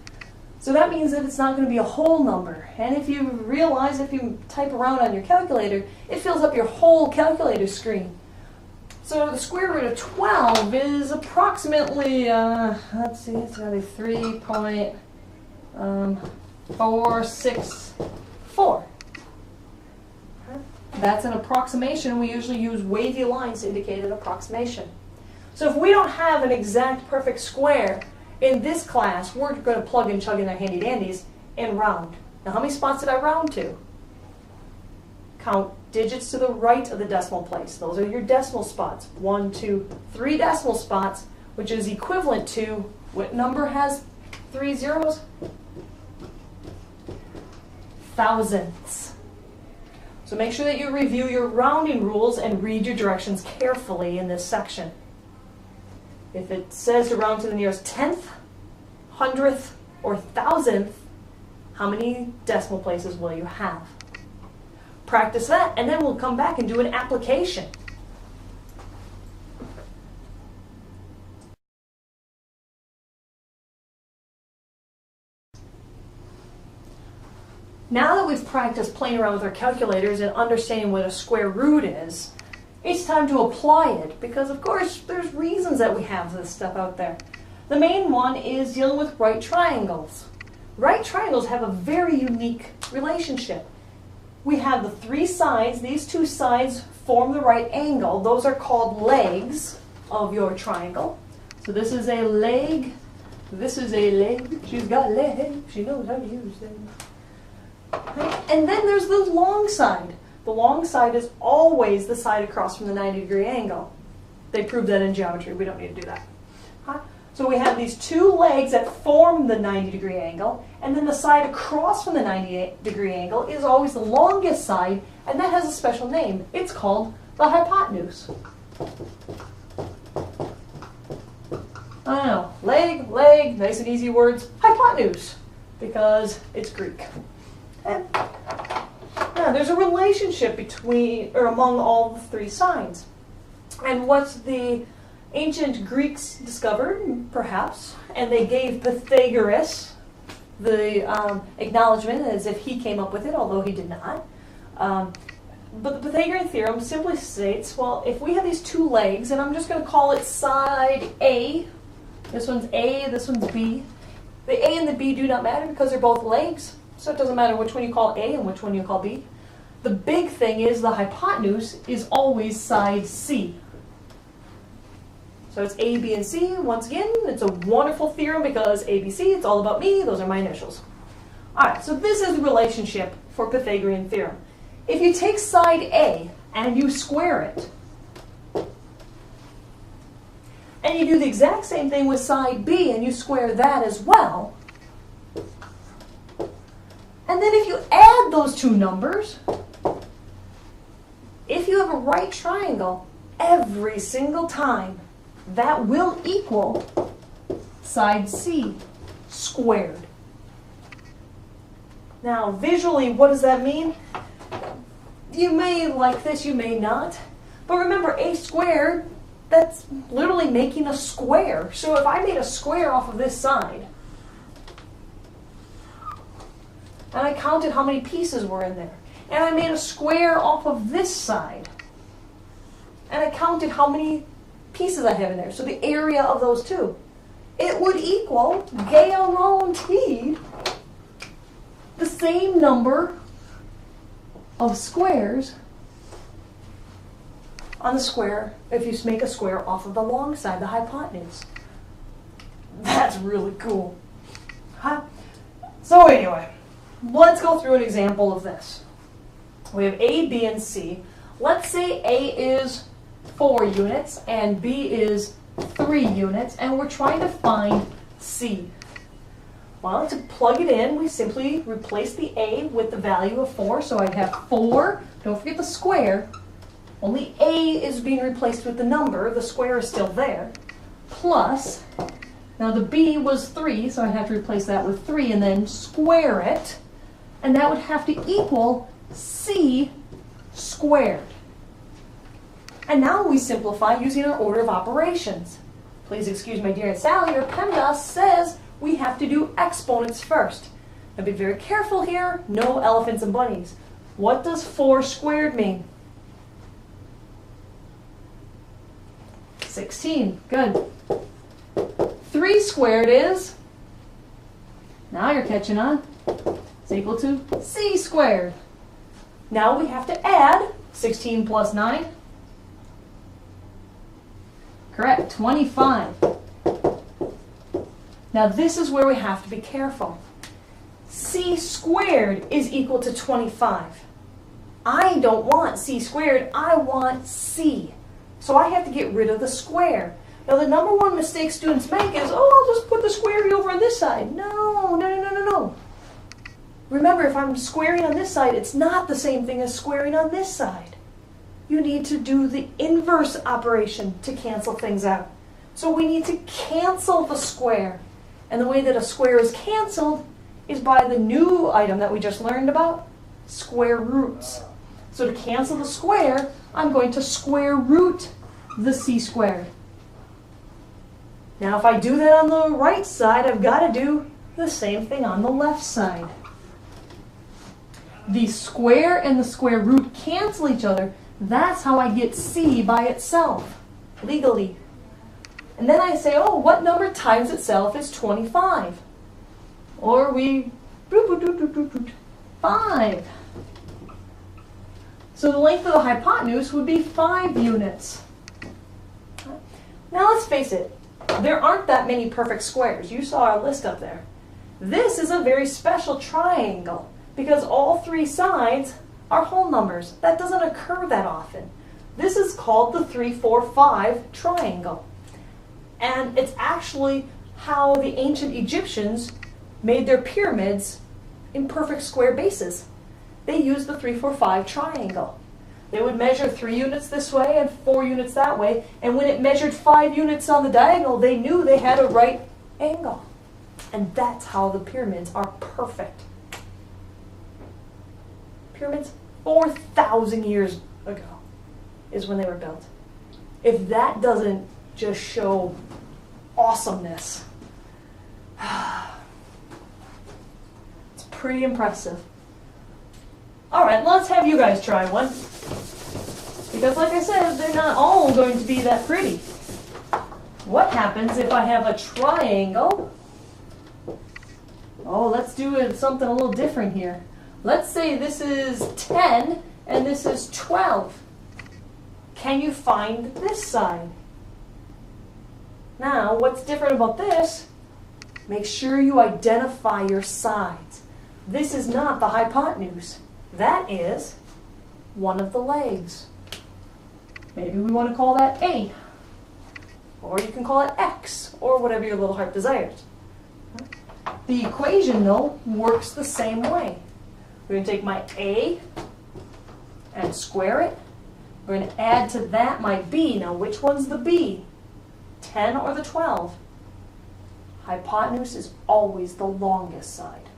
So that means that it's not going to be a whole number. And if you realize, if you type around on your calculator, it fills up your whole calculator screen. So the square root of 12 is approximately, let's see, it's going to be 3.464. That's an approximation. We usually use wavy lines to indicate an approximation. So if we don't have an exact perfect square in this class, we're going to plug and chug in our handy dandies and round. Now how many spots did I round to? Count digits to the right of the decimal place. Those are your decimal spots. 1, 2, 3 decimal spots, which is equivalent to, what number has 3 zeros? Thousandths. So make sure that you review your rounding rules and read your directions carefully in this section. If it says to round to the nearest tenth, hundredth, or thousandth, how many decimal places will you have? Practice that, and then we'll come back and do an application. Now that we've practiced playing around with our calculators and understanding what a square root is, it's time to apply it, because of course there's reasons that we have this stuff out there. The main one is dealing with right triangles. Right triangles have a very unique relationship. We have the 3 sides. These 2 sides form the right angle. Those are called legs of your triangle. So this is a leg. This is a leg. She's got legs. She knows how to use them. Okay. And then there's the long side. The long side is always the side across from the 90-degree angle. They proved that in geometry. We don't need to do that. So we have these 2 legs that form the 90-degree angle, and then the side across from the 90-degree angle is always the longest side, and that has a special name. It's called the hypotenuse. I don't know, leg, nice and easy words. Hypotenuse, because it's Greek. And now, there's a relationship between, or among all the 3 sides. And what the ancient Greeks discovered, perhaps, and they gave Pythagoras the acknowledgement as if he came up with it, although he did not. But the Pythagorean theorem simply states, well, if we have these 2 legs, and I'm just going to call it side A, this one's A, this one's B. The A and the B do not matter because they're both legs, so it doesn't matter which one you call A and which one you call B. The big thing is the hypotenuse is always side C. So it's A, B, and C. Once again, it's a wonderful theorem because A, B, C, it's all about me. Those are my initials. All right, so this is the relationship for Pythagorean theorem. If you take side A and you square it, and you do the exact same thing with side B and you square that as well, and then if you add those 2 numbers, if you have a right triangle, every single time, that will equal side C squared. Now, visually, what does that mean? You may like this, you may not. But remember, A squared, that's literally making a square. So if I made a square off of this side, and I counted how many pieces were in there, and I made a square off of this side, and I counted how many pieces I have in there, so the area of those 2, it would equal, guaranteed, the same number of squares on the square if you make a square off of the long side, the hypotenuse. That's really cool. Huh? So anyway, let's go through an example of this. We have A, B, and C. Let's say A is 4 units and B is 3 units, and we're trying to find C. Well, to plug it in, we simply replace the A with the value of 4. So I have 4, don't forget the square. Only A is being replaced with the number, the square is still there, plus, now the B was 3, so I have to replace that with 3 and then square it, and that would have to equal C squared. And now we simplify using our order of operations. Please excuse my dear Aunt Sally, or PEMDAS says we have to do exponents first. Now be very careful here, no elephants and bunnies. What does 4 squared mean? 16, good. 3 squared is, now you're catching on, it's equal to C squared. Now we have to add 16 plus 9. Correct, 25. Now this is where we have to be careful. C squared is equal to 25. I don't want C squared, I want C. So I have to get rid of the square. Now the number one mistake students make is, oh, I'll just put the square over on this side. No. Remember, if I'm squaring on this side, it's not the same thing as squaring on this side. You need to do the inverse operation to cancel things out. So we need to cancel the square. And the way that a square is canceled is by the new item that we just learned about, square roots. So to cancel the square, I'm going to square root the C squared. Now if I do that on the right side, I've got to do the same thing on the left side. The square and the square root cancel each other. That's how I get C by itself, legally. And then I say, oh, what number times itself is 25? Or we, 5. So the length of the hypotenuse would be 5 units. Now let's face it, there aren't that many perfect squares. You saw our list up there. This is a very special triangle because all 3 sides are whole numbers. That doesn't occur that often. This is called the 3, 4, 5 triangle. And it's actually how the ancient Egyptians made their pyramids in perfect square bases. They used the 3, 4, 5 triangle. They would measure 3 units this way and 4 units that way, and when it measured 5 units on the diagonal, they knew they had a right angle. And that's how the pyramids are perfect. Pyramids, 4,000 years ago is when they were built. If that doesn't just show awesomeness, it's pretty impressive. All right, let's have you guys try one. Because like I said, they're not all going to be that pretty. What happens if I have a triangle? Oh, let's do something a little different here. Let's say this is 10 and this is 12. Can you find this side? Now, what's different about this? Make sure you identify your sides. This is not the hypotenuse. That is one of the legs. Maybe we want to call that A. Or you can call it X, or whatever your little heart desires. The equation, though, works the same way. We're going to take my A and square it. We're going to add to that my B. Now, which one's the B? 10 or the 12? Hypotenuse is always the longest side.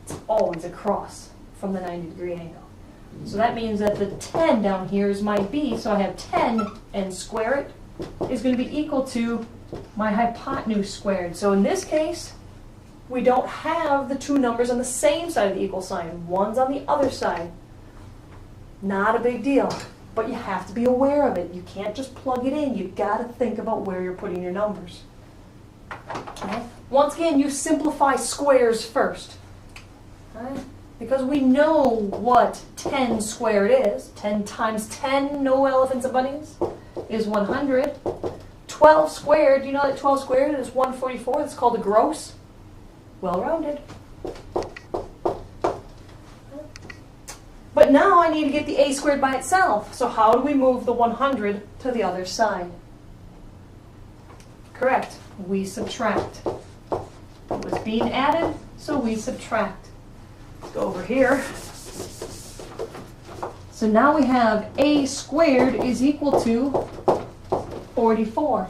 It's always across from the 90-degree angle. So that means that the 10 down here is my B, so I have 10 and square it is going to be equal to my hypotenuse squared. So in this case, we don't have the 2 numbers on the same side of the equal sign. One's on the other side. Not a big deal, but you have to be aware of it. You can't just plug it in. You've got to think about where you're putting your numbers. Okay? Once again, you simplify squares first. Okay? Because we know what 10 squared is. 10 times 10, no elephants and bunnies, is 100. 12 squared, you know that 12 squared is 144. That's called a gross. Well-rounded. But now I need to get the a squared by itself. So how do we move the 100 to the other side? Correct. We subtract. It was being added, so we subtract. Let's go over here. So now we have a squared is equal to 44.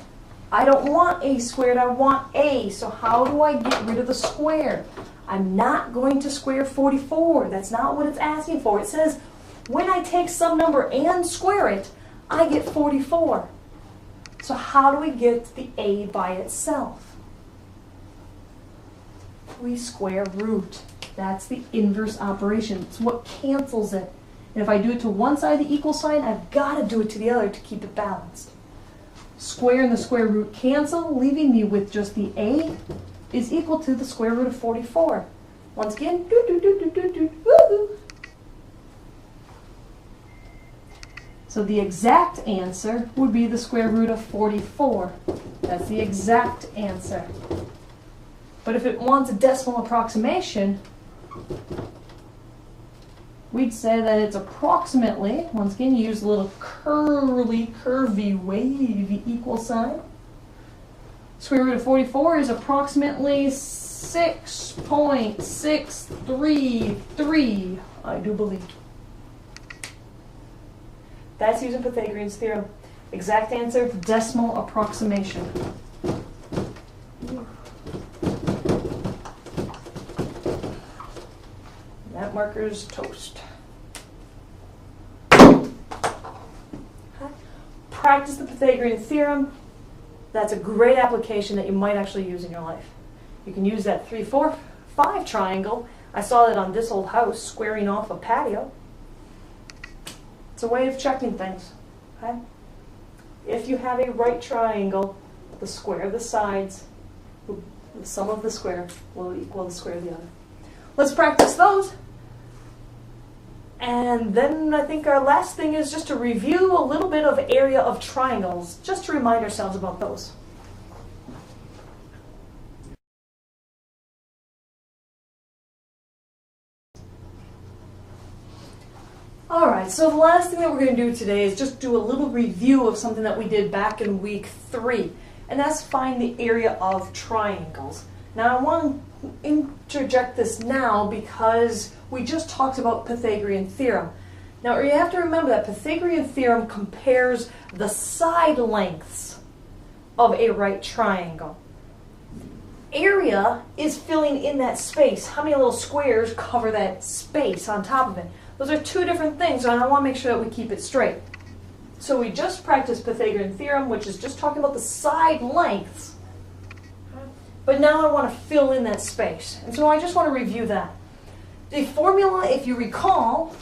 I don't want a squared, I want a. So how do I get rid of the square? I'm not going to square 44. That's not what it's asking for. It says when I take some number and square it, I get 44. So how do we get the a by itself? We square root. That's the inverse operation. It's what cancels it. And if I do it to one side of the equal sign, I've got to do it to the other to keep it balanced. Square and the square root cancel, leaving me with just the a is equal to the square root of 44. Once again, woo-hoo. So the exact answer would be the square root of 44. That's the exact answer. But if it wants a decimal approximation, we'd say that it's approximately, once again, use a little curvy, wavy equal sign. Square root of 44 is approximately 6.633, I do believe. That's using Pythagorean's theorem. Exact answer, decimal approximation. That marker's toast. Practice the Pythagorean theorem. That's a great application that you might actually use in your life. You can use that 3, 4, 5 triangle. I saw that on this old house, squaring off a patio. It's a way of checking things. Okay? If you have a right triangle, the square of the sides, the sum of the square will equal the square of the other. Let's practice those. And then I think our last thing is just to review a little bit of area of triangles, just to remind ourselves about those. All right, so the last thing that we're going to do today is just do a little review of something that we did back in week 3, and that's find the area of triangles. Now I want to interject this now because we just talked about Pythagorean theorem. Now you have to remember that Pythagorean theorem compares the side lengths of a right triangle. Area is filling in that space. How many little squares cover that space on top of it? Those are two different things, and I want to make sure that we keep it straight. So we just practiced Pythagorean theorem, which is just talking about the side lengths. But now I want to fill in that space. And so I just want to review that. The formula, if you recall,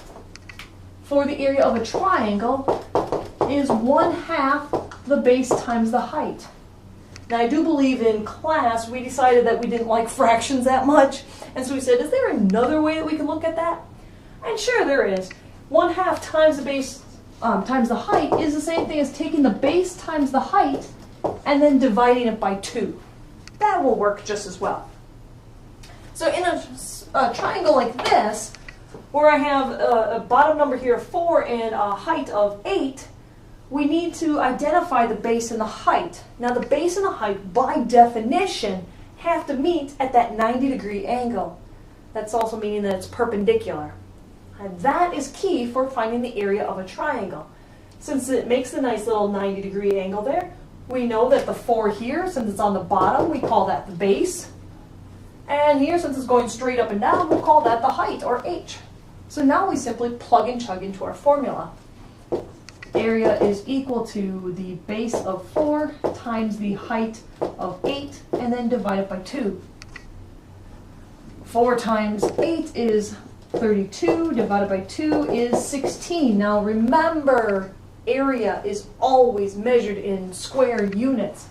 for the area of a triangle is 1/2 the base times the height. Now I do believe in class we decided that we didn't like fractions that much. And so we said, is there another way that we can look at that? And sure there is. 1/2 times the base times the height is the same thing as taking the base times the height and then dividing it by 2. That will work just as well. So in a triangle like this, where I have a bottom number here of 4 and a height of 8, we need to identify the base and the height. Now the base and the height, by definition, have to meet at that 90-degree angle. That's also meaning that it's perpendicular. And that is key for finding the area of a triangle. Since it makes a nice little 90-degree angle there, we know that the 4 here, since it's on the bottom, we call that the base. And here, since it's going straight up and down, we'll call that the height, or h. So now we simply plug and chug into our formula. Area is equal to the base of 4 times the height of 8, and then divide it by 2. 4 times 8 is 32, divided by 2 is 16. Now remember, area is always measured in square units.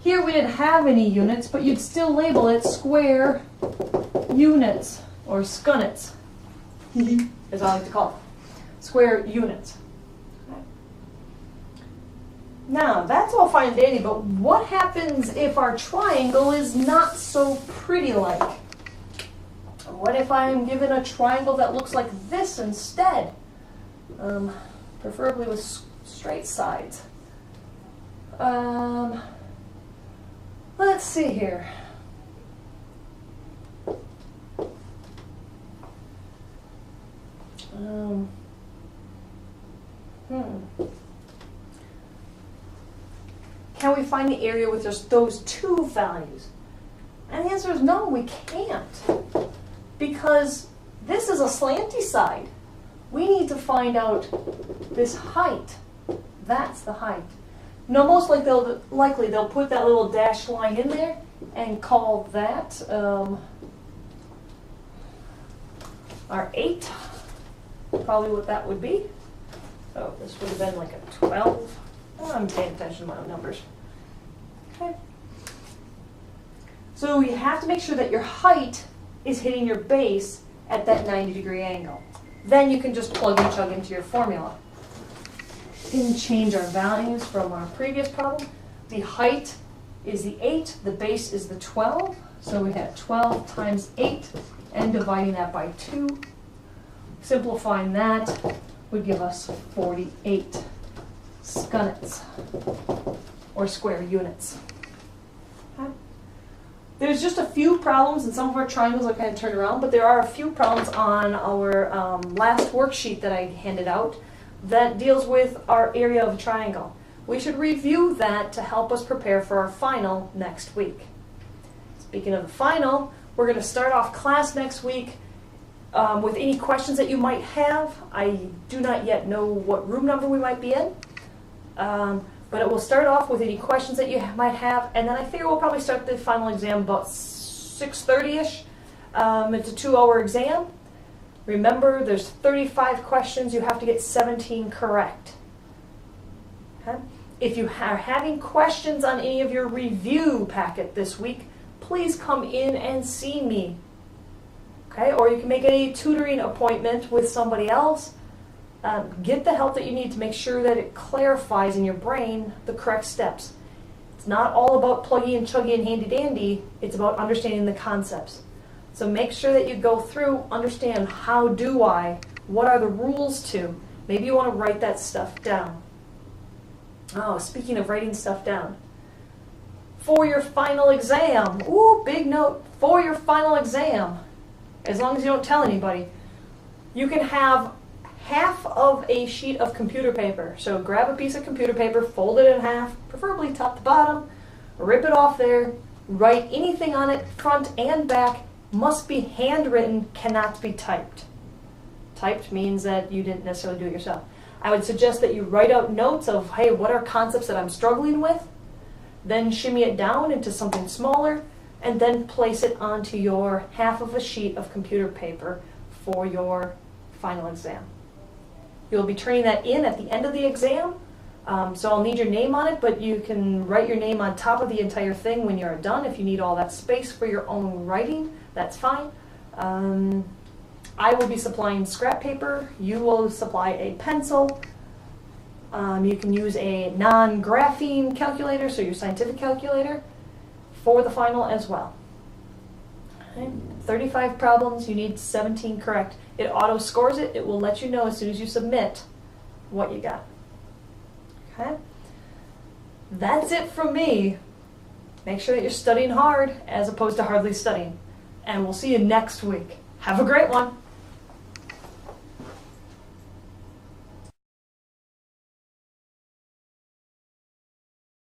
Here we didn't have any units, but you'd still label it square units, or scunnets, as I like to call it. Square units. Now, that's all fine and dandy, but what happens if our triangle is not so pretty-like? What if I'm given a triangle that looks like this instead? Preferably with straight sides. Let's see here. Can we find the area with just those two values? And the answer is no, we can't. Because this is a slanty side. We need to find out this height. That's the height. No, most likely they'll put that little dashed line in there and call that our 8. Probably what that would be. Oh, this would have been like a 12. Oh, I'm paying attention to my own numbers. Okay. So you have to make sure that your height is hitting your base at that 90-degree angle. Then you can just plug and chug into your formula. And change our values from our previous problem. The height is the 8, the base is the 12. So we have 12 times 8 and dividing that by 2. Simplifying that would give us 48 skunets, or square units. Okay. There's just a few problems, and some of our triangles are kind of turned around, but there are a few problems on our last worksheet that I handed out that deals with our area of a triangle. We should review that to help us prepare for our final next week. Speaking of the final, we're going to start off class next week with any questions that you might have. I do not yet know what room number we might be in, but it will start off with any questions that you might have, and then I figure we'll probably start the final exam about 6:30ish. It's a 2-hour exam. Remember, there's 35 questions. You have to get 17 correct. Okay? If you are having questions on any of your review packet this week, please come in and see me. Okay? Or you can make a tutoring appointment with somebody else. Get the help that you need to make sure that it clarifies in your brain the correct steps. It's not all about pluggy and chuggy and handy dandy. It's about understanding the concepts. So make sure that you go through, understand how do I, what are the rules to. Maybe you want to write that stuff down. Oh, speaking of writing stuff down. For your final exam, ooh, big note, for your final exam, as long as you don't tell anybody, you can have half of a sheet of computer paper. So grab a piece of computer paper, fold it in half, preferably top to bottom, rip it off there, write anything on it, front and back, must be handwritten, cannot be typed. Typed means that you didn't necessarily do it yourself. I would suggest that you write out notes of, hey, what are concepts that I'm struggling with? Then shimmy it down into something smaller, and then place it onto your half of a sheet of computer paper for your final exam. You'll be turning that in at the end of the exam, so I'll need your name on it, but you can write your name on top of the entire thing when you're done. If you need all that space for your own writing, that's fine. I will be supplying scrap paper. You will supply a pencil. You can use a non-graphing calculator, so your scientific calculator, for the final as well. Okay. 35 problems, you need 17 correct. It auto scores it. It will let you know as soon as you submit what you got. Okay? That's it from me. Make sure that you're studying hard as opposed to hardly studying. And we'll see you next week. Have a great one.